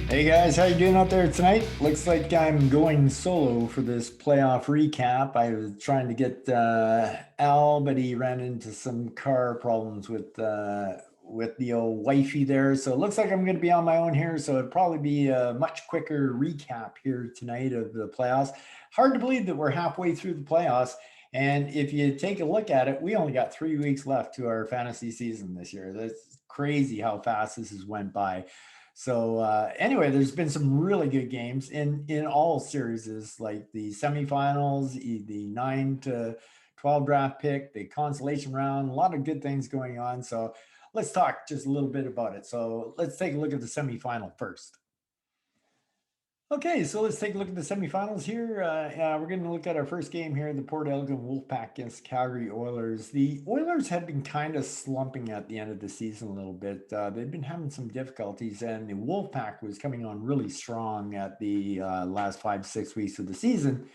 Hey guys, how you doing out there tonight? Looks like I'm going solo for this playoff recap. I was trying to get Al, but he ran into some car problems with the old wifey there. So it looks like I'm going to be on my own here. So it'd probably be a much quicker recap here tonight of the playoffs. Hard to believe that we're halfway through the playoffs. And if you take a look at it, we only got 3 weeks left to our fantasy season this year. That's crazy how fast this has went by. So anyway, there's been some really good games in all series, like the semifinals, the 9 to 12 draft pick, the consolation round. A lot of good things going on. So let's talk just a little bit about it. So let's take a look at the semifinal first. Okay, so let's take a look at the semifinals here. We're going to look at our first game here, the Port Elgin Wolfpack against Calgary Oilers. The Oilers had been kind of slumping at the end of the season a little bit. They'd been having some difficulties, and the Wolfpack was coming on really strong at the last 5, 6 weeks of the season,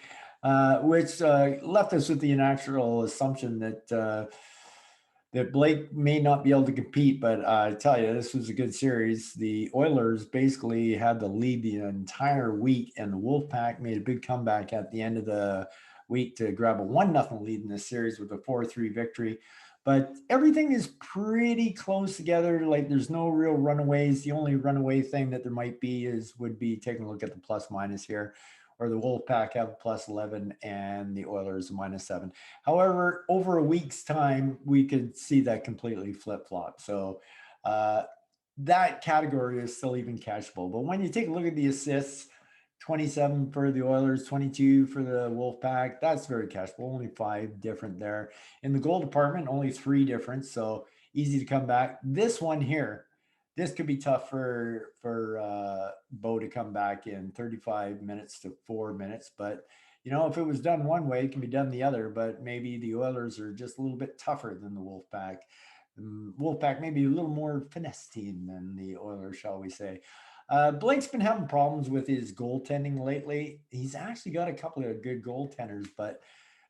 which left us with the natural assumption that Blake may not be able to compete, but I tell you, this was a good series. The Oilers basically had the lead the entire week, and the Wolfpack made a big comeback at the end of the week to grab a 1-0 lead in this series with a 4-3 victory. But everything is pretty close together. Like there's no real runaways. The only runaway thing that there might be would be taking a look at the plus minus here, or the Wolfpack have plus 11 and the Oilers -7. However, over a week's time, we could see that completely flip flop. So uh, that category is still even catchable. But when you take a look at the assists, 27 for the Oilers, 22 for the Wolfpack, that's very catchable. Only five different there. In the goal department, only three different. So easy to come back. This one here, this could be tough for Bo to come back in 35 minutes to 4 minutes. But if it was done one way, it can be done the other. But maybe the Oilers are just a little bit tougher than the Wolfpack. Wolfpack maybe a little more finesse team than the Oilers, shall we say. Blake's been having problems with his goaltending lately. He's actually got a couple of good goaltenders, but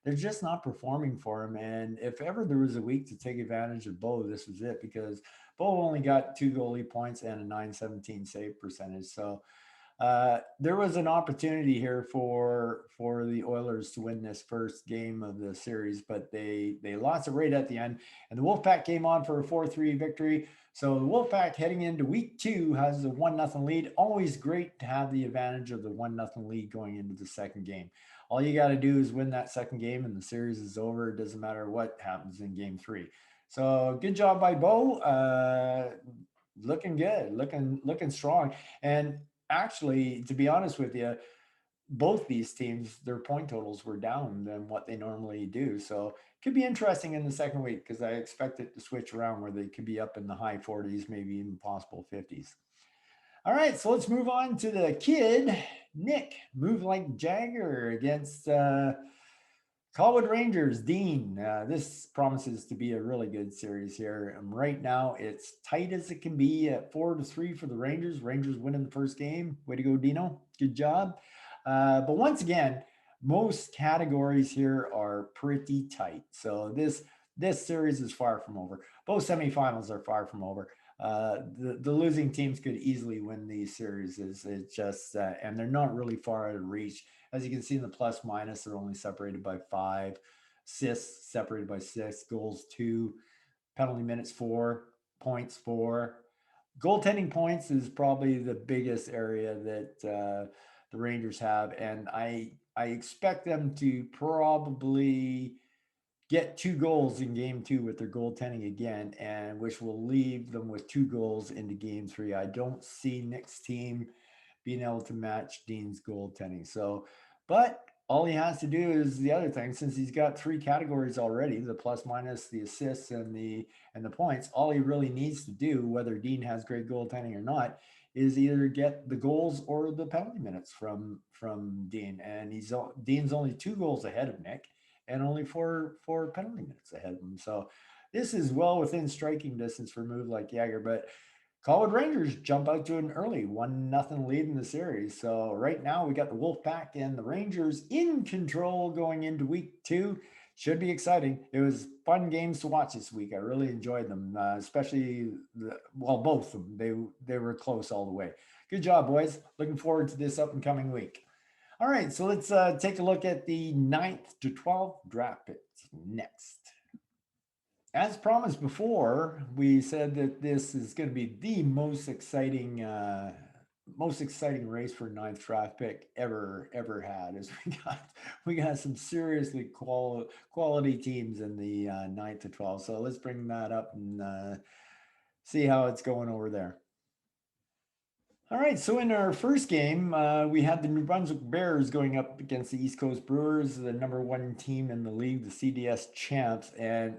they're just not performing for him. And if ever there was a week to take advantage of Bo, this was it, because Bo only got 2 goalie points and a 917 save percentage. So there was an opportunity here for the Oilers to win this first game of the series, but they lost it right at the end. And the Wolfpack came on for a 4-3 victory. So the Wolfpack heading into week two has a 1-0 lead. Always great to have the advantage of the 1-0 lead going into the second game. All you got to do is win that second game, and the series is over. It doesn't matter what happens in game three. So good job by Bo. Looking good, looking strong. And actually, to be honest with you, both these teams, their point totals were down than what they normally do. So it could be interesting in the second week, because I expect it to switch around where they could be up in the high 40s, maybe even possible 50s. All right, so let's move on to the kid, Nick, move like Jagger against Colwood Rangers, Dean. This promises to be a really good series here. And right now, it's tight as it can be at 4-3 for the Rangers. Rangers winning the first game. Way to go, Dino. Good job. But once again, most categories here are pretty tight. So this series is far from over. Both semifinals are far from over. The losing teams could easily win these series. It's just and they're not really far out of reach. As you can see in the plus minus, they're only separated by 5, assists separated by 6, goals 2, penalty minutes 4, points 4. Goaltending points is probably the biggest area that the Rangers have, and I expect them to probably get 2 goals in game two with their goaltending again, and which will leave them with 2 goals into game three. I don't see Nick's team being able to match Dean's goaltending. So, but all he has to do is the other thing, since he's got 3 categories already, the plus minus, the assists, and the points. All he really needs to do, whether Dean has great goaltending or not, is either get the goals or the penalty minutes from Dean. And Dean's only 2 goals ahead of Nick, and only four penalty minutes ahead of him. So this is well within striking distance for a move like Jagger. But Colwood Rangers jump out to an early 1-0 lead in the series. So right now we got the Wolfpack and the Rangers in control going into week two. should be exciting. It was fun games to watch this week. I really enjoyed them, especially well, both of them. They were close all the way. Good job, boys. Looking forward to this up and coming week. All right, so let's take a look at the ninth to 12th draft picks next. As promised before, we said that this is going to be the most exciting race for ninth draft pick ever had. As we got some seriously quality teams in the ninth to 12th. So let's bring that up and see how it's going over there. All right, so in our first game, we had the New Brunswick Bears going up against the East Coast Brewers, the number one team in the league, the CDS champs. And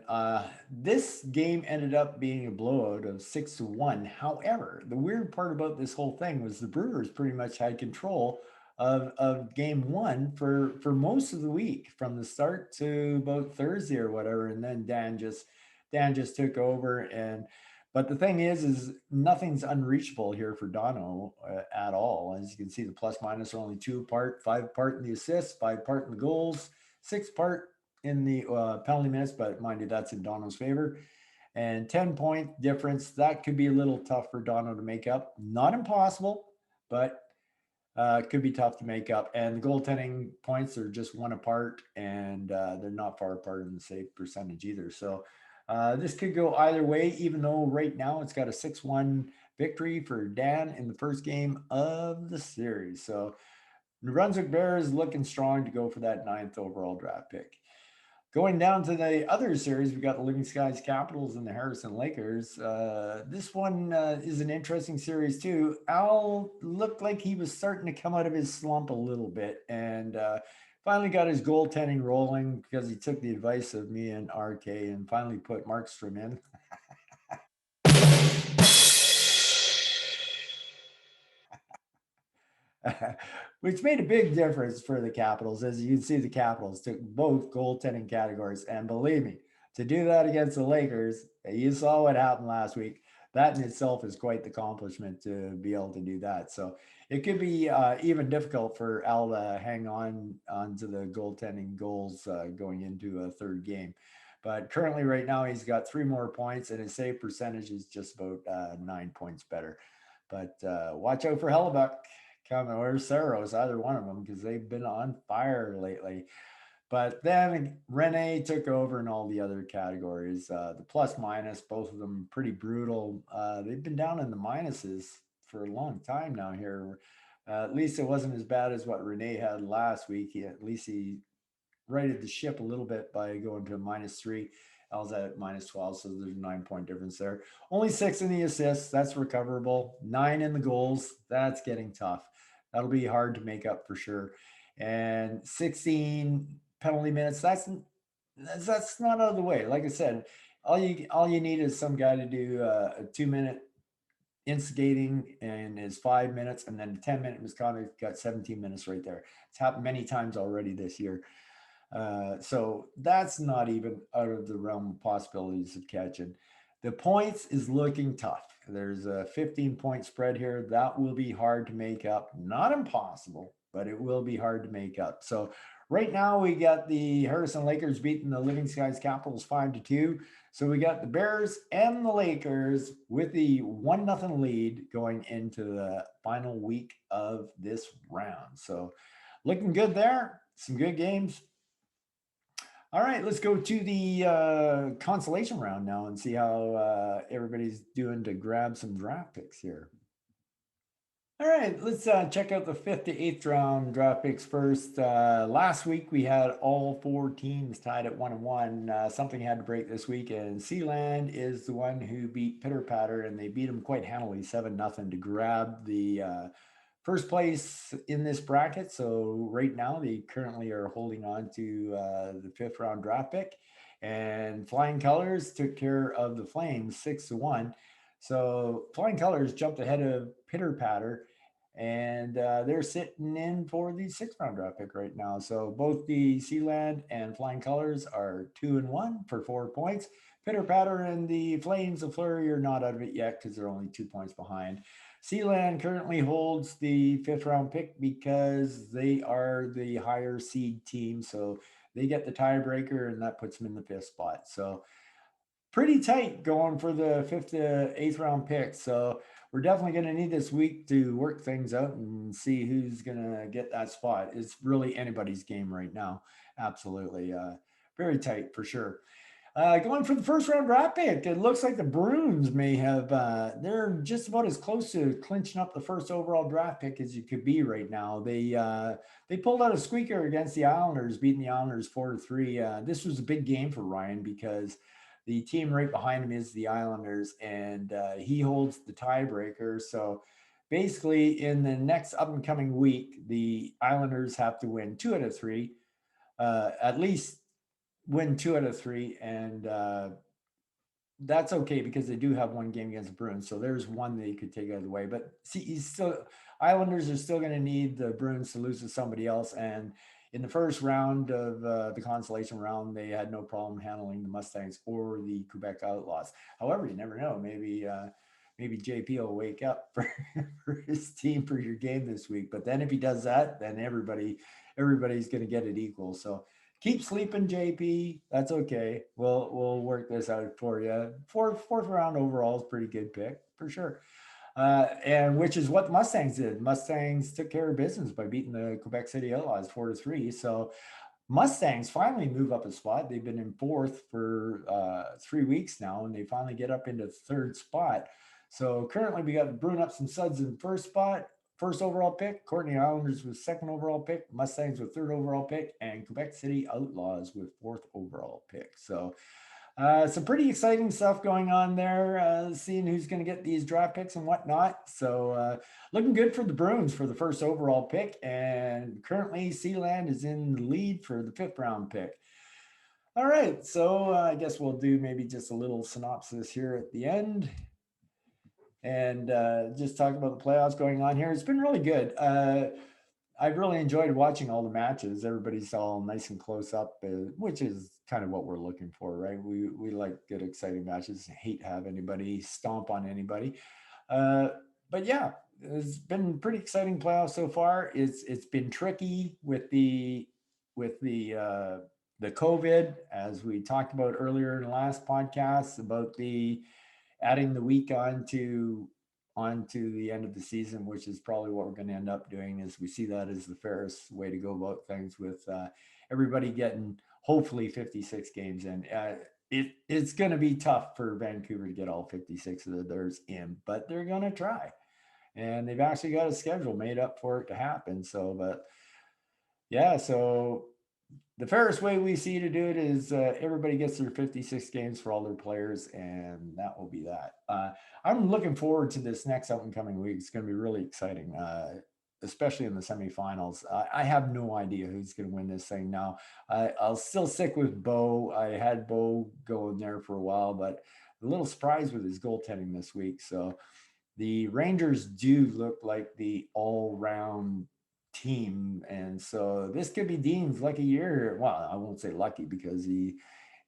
this game ended up being a blowout of 6-1. However, the weird part about this whole thing was the Brewers pretty much had control of game one for most of the week, from the start to about Thursday or whatever. And then Dan just took over. And but the thing is nothing's unreachable here for Dono at all. As you can see, the plus minus are only 2 apart, 5 apart in the assists, 5 apart in the goals, 6 apart in the penalty minutes. But mind you, that's in Dono's favor. And 10-point difference, that could be a little tough for Dono to make up. Not impossible, but it could be tough to make up. And the goaltending points are just 1 apart, and they're not far apart in the save percentage either. So this could go either way, even though right now it's got a 6-1 victory for Dan in the first game of the series. So New Brunswick Bears looking strong to go for that ninth overall draft pick. Going down to the other series, we got the Living Skies Capitals and the Harrison Lakers. This one is an interesting series too. Al looked like he was starting to come out of his slump a little bit, and finally got his goaltending rolling because he took the advice of me and RK and finally put Markstrom in. Which made a big difference for the Capitals. As you can see, the Capitals took both goaltending categories. And believe me, to do that against the Lakers, you saw what happened last week. That in itself is quite the accomplishment to be able to do that. So it could be even difficult for Al to hang onto the goaltending goals going into a third game. But currently, right now, he's got 3 more points, and his save percentage is just about 9 points better. But watch out for Hellebuck coming, or Saros, either one of them, because they've been on fire lately. But then Rene took over in all the other categories. The plus minus, both of them pretty brutal. They've been down in the minuses for a long time now here. At least it wasn't as bad as what Rene had last week. At least he righted the ship a little bit by going to a -3. I was at -12, so there's a 9 point difference there. Only 6 in the assists, that's recoverable. 9 in the goals, that's getting tough. That'll be hard to make up for sure. And 16 penalty minutes, that's not out of the way. Like I said, all you need is some guy to do a 2 minute instigating in his 5 minutes, and then 10 minute misconduct, got 17 minutes right there. It's happened many times already this year. So that's not even out of the realm of possibilities of catching. The points is looking tough. There's a 15-point spread here. That will be hard to make up. Not impossible, but it will be hard to make up. So right now we got the Harrison Lakers beating the Living Skies Capitals 5-2. So we got the Bears and the Lakers with the 1-0 lead going into the final week of this round. So looking good there. Some good games. All right, let's go to the consolation round now and see how everybody's doing to grab some draft picks here. All right, let's check out the fifth to eighth round draft picks first. Last week we had all 4 teams tied at 1-1. Something had to break this week, and Sealand is the one who beat Pitter Patter, and they beat him quite handily, 7-0, to grab the first place in this bracket. So right now they currently are holding on to the fifth round draft pick, and Flying Colors took care of the Flames 6-1. So Flying Colors jumped ahead of Pitter Patter, and they're sitting in for the sixth round draft pick right now. So both the Sealand and Flying Colors are 2-1 for 4 points. Pitter Patter and the Flames of Flurry are not out of it yet because they're only 2 points behind. Sealand currently holds the fifth round pick because they are the higher seed team. So they get the tiebreaker, and that puts them in the fifth spot. So pretty tight going for the fifth to eighth round pick. So we're definitely going to need this week to work things out and see who's going to get that spot. It's really anybody's game right now. Absolutely. Very tight for sure. Going for the first round draft pick, it looks like the Bruins may have, they're just about as close to clinching up the first overall draft pick as you could be right now. They pulled out a squeaker against the Islanders, beating the Islanders 4-3. This was a big game for Ryan because the team right behind him is the Islanders, and he holds the tiebreaker. So basically, in the next up and coming week, the Islanders have to win 2 out of 3, at least win 2 out of 3, and that's okay because they do have one game against the Bruins, so there's one that you could take out of the way. But see, he's still Islanders are still going to need the Bruins to lose to somebody else, and in the first round of the consolation round, they had no problem handling the Mustangs or the Quebec Outlaws. However, you never know. Maybe JP will wake up for his team for your game this week. But then if he does that, then everybody's going to get it equal. So keep sleeping, JP. That's okay. We'll work this out for you. Fourth round overall is pretty good pick for sure. And which is what the Mustangs did. Mustangs took care of business by beating the Quebec City Outlaws 4-3. So Mustangs finally move up a spot. They've been in fourth for 3 weeks now, and they finally get up into third spot. So currently we got Brewing Up Some Suds in first spot, first overall pick. Courtney Islanders with second overall pick. Mustangs with third overall pick, and Quebec City Outlaws with fourth overall pick. So some pretty exciting stuff going on there, seeing who's going to get these draft picks and whatnot. So looking good for the Bruins for the first overall pick. And currently Sealand is in the lead for the fifth round pick. All right, so I guess we'll do maybe just a little synopsis here at the end and just talk about the playoffs going on here. It's been really good. I've really enjoyed watching all the matches. Everybody's all nice and close up, which is kind of what we're looking for, right? We like good, exciting matches. Hate to have anybody stomp on anybody. Uh, but yeah, it's been pretty exciting playoffs so far. It's been tricky with the COVID, as we talked about earlier in the last podcast about the adding the week onto the end of the season, which is probably what we're going to end up doing. Is we see that as the fairest way to go about things, with everybody getting hopefully 56 games in. It's going to be tough for Vancouver to get all 56 of theirs in, but they're going to try, and they've actually got a schedule made up for it to happen. So, but yeah, so the fairest way we see to do it is everybody gets their 56 games for all their players, and that will be that. I'm looking forward to this next up and coming week. It's going to be really exciting, especially in the semifinals. I have no idea who's going to win this thing now. I'll still stick with Bo. I had Bo going there for a while, but a little surprised with his goaltending this week. So the Rangers do look like the all-round team, and so this could be Dean's lucky year. Well, I won't say lucky because he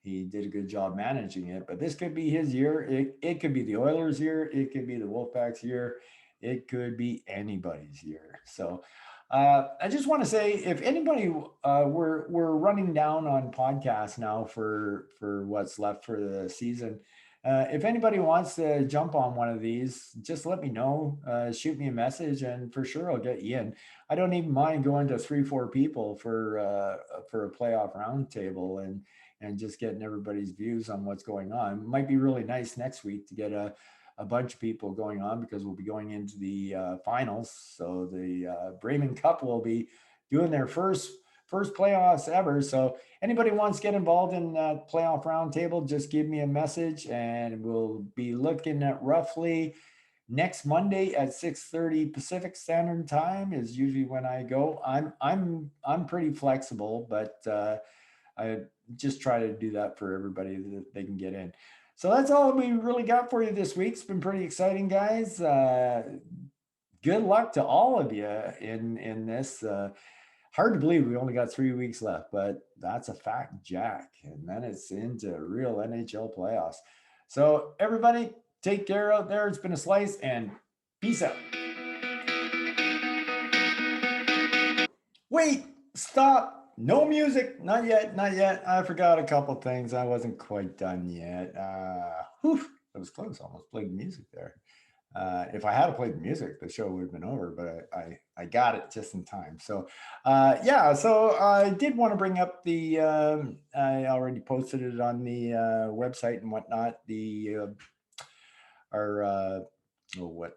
did a good job managing it, but this could be his year. It could be the Oilers' year. It could be the Wolfpack's year. It could be anybody's year. So I just want to say, if anybody, we're running down on podcasts now for what's left for the season. If anybody wants to jump on one of these, just let me know. Shoot me a message, and for sure I'll get you in. I don't even mind going to 3-4 people for a playoff roundtable and just getting everybody's views on what's going on. It might be really nice next week to get a bunch of people going on, because we'll be going into the finals. So the Bremen Cup will be doing their first playoffs ever. So anybody wants to get involved in that playoff roundtable, just give me a message, and we'll be looking at roughly next Monday at 6:30 Pacific Standard Time is usually when I go. I'm pretty flexible, but I just try to do that for everybody that they can get in. So that's all we really got for you this week. It's been pretty exciting, guys. Good luck to all of you in this. Hard to believe we only got 3 weeks left, but that's a fact, Jack. And then it's into real NHL playoffs. So everybody, take care out there. It's been a slice, and peace out. Wait, stop. No music, not yet, not yet. I forgot a couple things. I wasn't quite done yet. Whew, that was close. Almost played music there. If I had played music, the show would have been over. But I got it just in time. So, yeah. So I did want to bring up the. I already posted it on the website and whatnot. The our oh,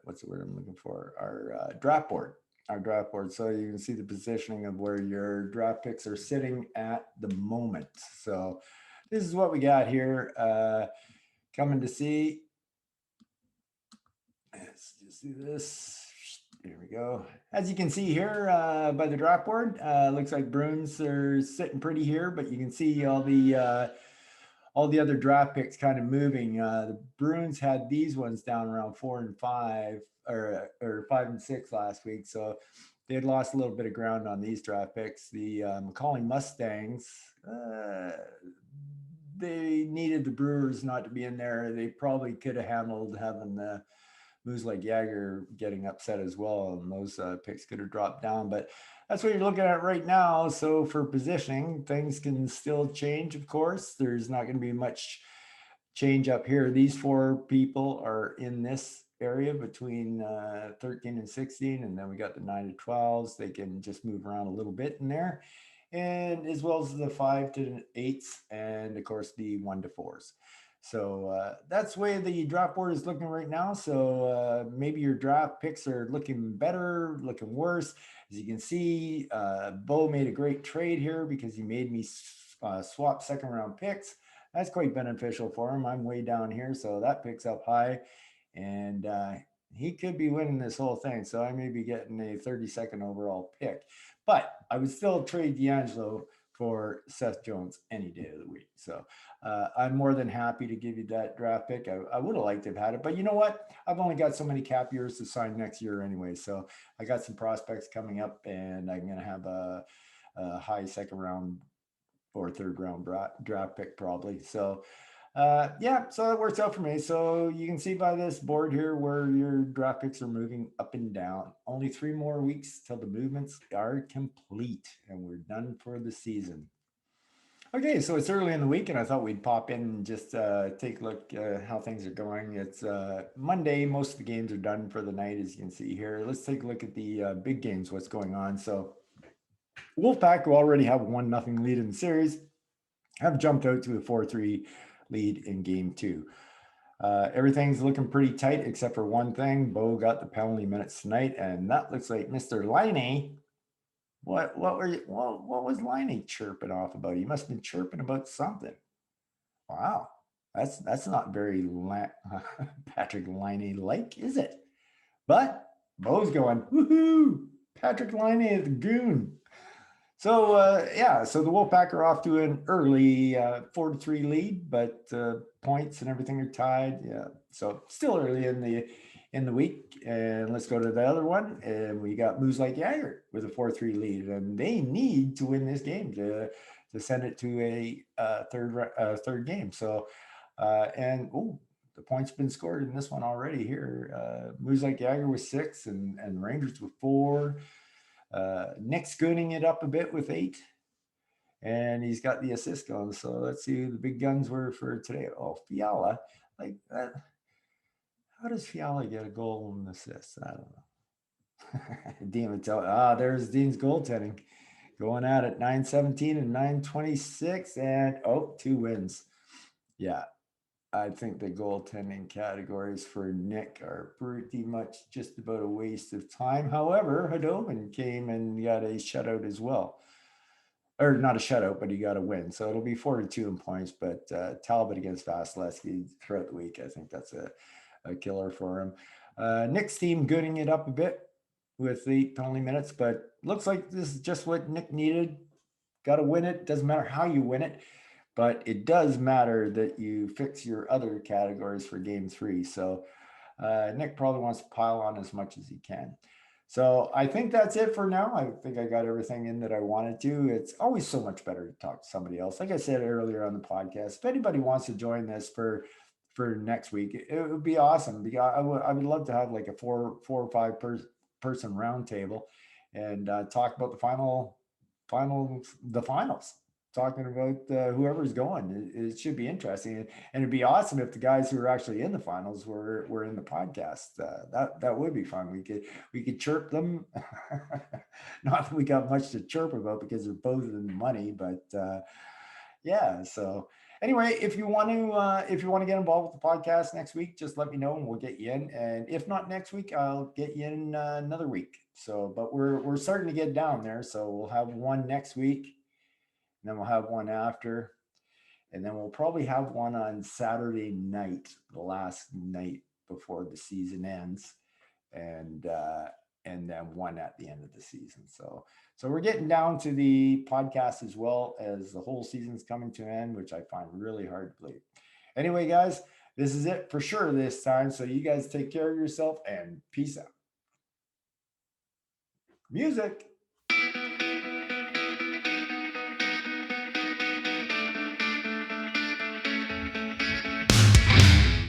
what's the word I'm looking for? Our draft board. Our draft board. So you can see the positioning of where your draft picks are sitting at the moment. So this is what we got here. Coming to see. Let's just do this. Here we go. As you can see here by the draft board, looks like Bruins are sitting pretty here, but you can see all the other draft picks kind of moving. The Bruins had these ones down around 4 and 5 or 5 and 6 last week, so they had lost a little bit of ground on these draft picks. The Macaulay Mustangs, they needed the Brewers not to be in there. They probably could have handled having the moves like Jagger getting upset as well, and those picks could have dropped down. But that's what you're looking at right now. So for positioning, things can still change. Of course, there's not going to be much change up here. These four people are in this area between 13 and 16, and then we got the 9 to 12s. They can just move around a little bit in there, and as well as the 5 to 8s, and of course the 1 to 4s. So that's the way the draft board is looking right now. So maybe your draft picks are looking better, looking worse. As you can see, Bo made a great trade here because he made me swap second round picks. That's quite beneficial for him. I'm way down here, so that picks up high, and he could be winning this whole thing. So I may be getting a 32nd overall pick, but I would still trade D'Angelo for Seth Jones any day of the week. So I'm more than happy to give you that draft pick. I would have liked to have had it, but you know what? I've only got so many cap years to sign next year anyway. So I got some prospects coming up, and I'm going to have a high second round or third round draft pick probably. So yeah, so it works out for me. So you can see by this board here where your draft picks are moving up and down. Only 3 more weeks till the movements are complete, and we're done for the season. Okay, so it's early in the week, and I thought we'd pop in and just take a look how things are going. It's Monday. Most of the games are done for the night, as you can see here. Let's take a look at the big games, what's going on. So Wolfpack, who already have 1-0 lead in the series, have jumped out to a 4-3 lead in game two. Everything's looking pretty tight except for one thing. Bo got the penalty minutes tonight, and that looks like Mr. Liney. What was Liney chirping off about? He must have been chirping about something. Wow, that's not very Patrick Liney like, is it? But Bo's going, woohoo! Patrick Liney is the goon. So yeah, so the Wolfpack are off to an early 4-3 lead, but points and everything are tied. Yeah, so still early in the week. And let's go to the other one, and we got Moose Like Jagger with a 4-3 lead, and they need to win this game to send it to a third game. So and the points been scored in this one already here. Moose Like Jagger with 6, and Rangers with 4. Nick's gooning it up a bit with 8, and he's got the assist going. So let's see who the big guns were for today. Oh, Fiala, like that. How does Fiala get a goal and assist? I don't know. Dean Mattel. There's Dean's goaltending going at it. 9-17 and 9-26, and 2 wins. Yeah, I think the goaltending categories for Nick are pretty much just about a waste of time. However, Hadobin came and got a shutout as well. Or not a shutout, but he got a win. So it'll be 4-2 in points. But Talbot against Vasilevsky throughout the week, I think that's a killer for him. Nick's team gooning it up a bit with 8 penalty minutes, but looks like this is just what Nick needed. Got to win it. Doesn't matter how you win it. But it does matter that you fix your other categories for game 3. So Nick probably wants to pile on as much as he can. So I think that's it for now. I think I got everything in that I wanted to. It's always so much better to talk to somebody else. Like I said earlier on the podcast, if anybody wants to join this for next week, it would be awesome. Because I would love to have like a four or five person roundtable and talk about the final the finals, talking about whoever's going. It should be interesting, and it'd be awesome if the guys who are actually in the finals were in the podcast. That would be fun. We could chirp them. Not that we got much to chirp about because they're both in the money, but yeah. So anyway, if you want to get involved with the podcast next week, just let me know and we'll get you in. And if not next week, I'll get you in another week. So, but we're starting to get down there. So we'll have one next week, and then we'll have one after, and then we'll probably have one on Saturday night, the last night before the season ends, and then one at the end of the season. So we're getting down to the podcast as well as the whole season's coming to an end, which I find really hard to believe. Anyway, guys, this is it for sure this time. So you guys take care of yourself and peace out. Music.